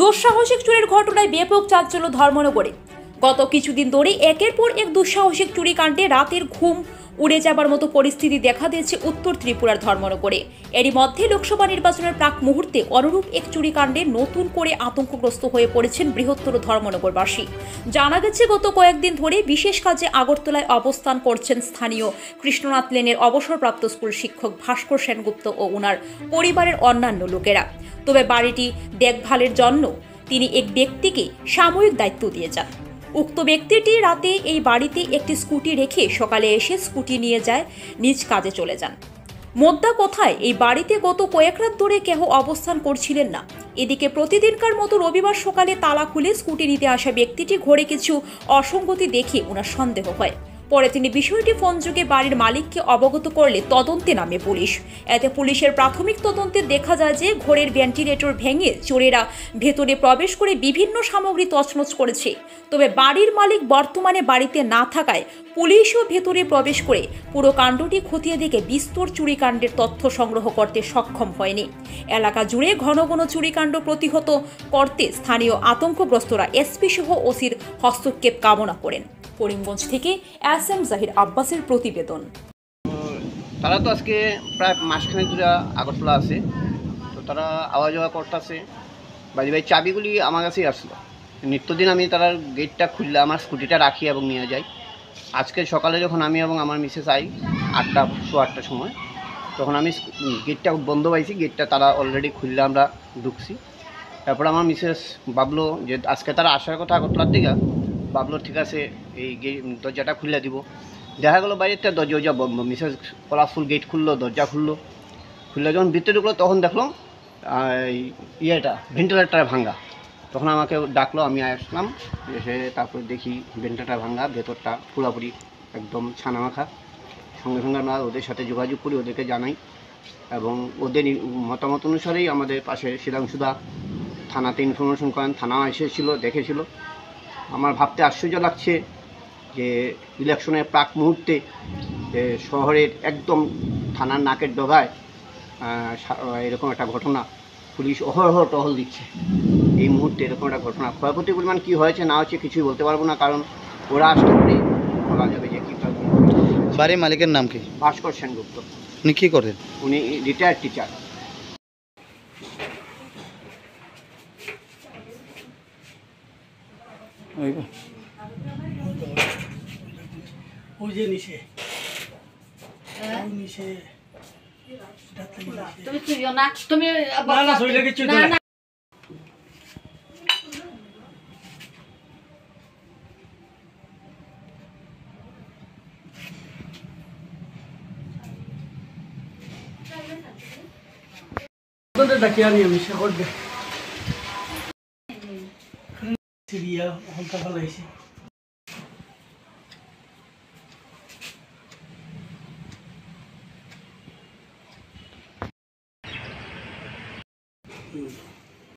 দুঃসাহসিক চুরির ঘটনায় ব্যাপক চাঞ্চল্য ধর্মনগরে। গত কিছুদিন ধরে একের পর এক দুঃসাহসিক চুরি কাণ্ডে রাতের ঘুম উড়ে যাবার মতো পরিস্থিতি দেখা দিয়েছে উত্তর ত্রিপুরার ধর্মনগরে। এরই মধ্যে লোকসভা নির্বাচনের প্রাক মুহূর্তে অনুরূপ এক চুরিকাণ্ডে নতুন করে আতঙ্কগ্রস্ত হয়ে পড়েছেন বৃহত্তর ধর্মনগরবাসী। জানা গেছে, গত কয়েকদিন ধরে বিশেষ কাজে আগরতলায় অবস্থান করছেন স্থানীয় কৃষ্ণনাথ লেনের অবসরপ্রাপ্ত স্কুল শিক্ষক ভাস্কর সেনগুপ্ত ও ওনার পরিবারের অন্যান্য লোকেরা। তবে বাড়িটি দেখভালের জন্য তিনি এক ব্যক্তিকে সাময়িক দায়িত্ব দিয়ে যান। উক্ত ব্যক্তিটি রাতে এই বাড়িতে একটি স্কুটি রেখে সকালে এসে স্কুটি নিয়ে যায়, নিজ কাজে চলে যান। মোদ্দা কথায়, এই বাড়িতে গত কয়েক রাত ধরে কেহ অবস্থান করছিলেন না। এদিকে প্রতিদিনকার মতো রবিবার সকালে তালা খুলে স্কুটি নিতে আসা ব্যক্তিটি ঘরে কিছু অসঙ্গতি দেখে ওনার সন্দেহ হয়। পরে তিনি বিষয়টি ফোনযোগে বাড়ির মালিককে অবগত করলে তদন্তে নামে পুলিশ। এতে পুলিশের প্রাথমিক তদন্তে দেখা যায় যে ঘরের ভেন্টিলেটর ভেঙে চোরেরা ভেতরে প্রবেশ করে বিভিন্ন সামগ্রী তছনছ করেছে। তবে বাড়ির মালিক বর্তমানে বাড়িতে না থাকায় পুলিশও ভেতরে প্রবেশ করে পুরো কাণ্ডটি খতিয়ে দেখে বিস্তর চুরিকাণ্ডের তথ্য সংগ্রহ করতে সক্ষম হয়নি। এলাকা জুড়ে ঘন ঘন চুরিকাণ্ড প্রতিহত করতে স্থানীয় আতঙ্কগ্রস্তরা এসপি সহ ওসির হস্তক্ষেপ কামনা করেন। করিমগঞ্জ থেকে এস.এম. জাহির আব্বাসের প্রতিবেদন। তারা তো আজকে প্রায় মাসখানেক ধরে আগরতলা আছে, তো তারা আওয়া যাওয়া করতেছে। বাড়ি চাবিগুলি আমার কাছেই আসলো। নিত্যদিন আমি তার গেটটা খুললে আমার স্কুটিটা রাখি এবং নিয়ে যাই। আজকে সকালে যখন আমি এবং আমার মিসেস আই 8টার সময়, তখন আমি গেটটা বন্ধ পাইছি। গেটটা তারা অলরেডি খুললে আমরা ঢুকছি। তারপর আমার মিসেস ভাবলো যে আজকে তারা আসার কথা আগরতলার দিকে, ভাবলো ঠিক আছে এই দরজাটা খুলে দিব। দেখা গেলো বাইরেটা দরজা বন্ধ। মিসেস কলাফুল গেট খুললো, দরজা খুললো। খুললে যখন ভিতরে ঢুকলো তখন দেখলাম ভেন্টিলেটার ভাঙ্গা। তখন আমাকে ডাকলো, আমি আসলাম। এসে তারপর দেখি ভেন্টিলেটার ভাঙ্গা, ভেতরটা পুরোপুরি একদম ছানামাখা। সঙ্গে সঙ্গে আমরা ওদের সাথে যোগাযোগ করি, ওদেরকে জানাই এবং ওদের মতামত অনুসারেই আমাদের পাশে শিলাংশুদা থানাতে ইনফরমেশন করেন। থানা এসেছিল, দেখেছিল। আমার ভাবতে আশ্চর্য লাগছে যে ইলেকশনের প্রাক মুহূর্তে শহরের একদম থানার নাকের ডগায় এরকম একটা ঘটনা। পুলিশ অহরহ টহল দিচ্ছে। এই মুহূর্তে এরকম একটা ঘটনা, ক্ষয়ক্ষতির পরিমাণ কী হয়েছে না হয়েছে কিছুই বলতে পারবো না, কারণ ওরা আসতে পারে বলা যাবে যে কী। বাড়ির মালিকের নাম কি? ভাস্কর সেনগুপ্ত। উনি কী করেন? উনি রিটায়ার্ড টিচার। ওই যে নিচে তুমি তুইও না, তুমি না সইলে কিছু না। ডাকিয়া নিয়ে আমি শেখর দে সিরিয়া হলকা ফেলাইছি।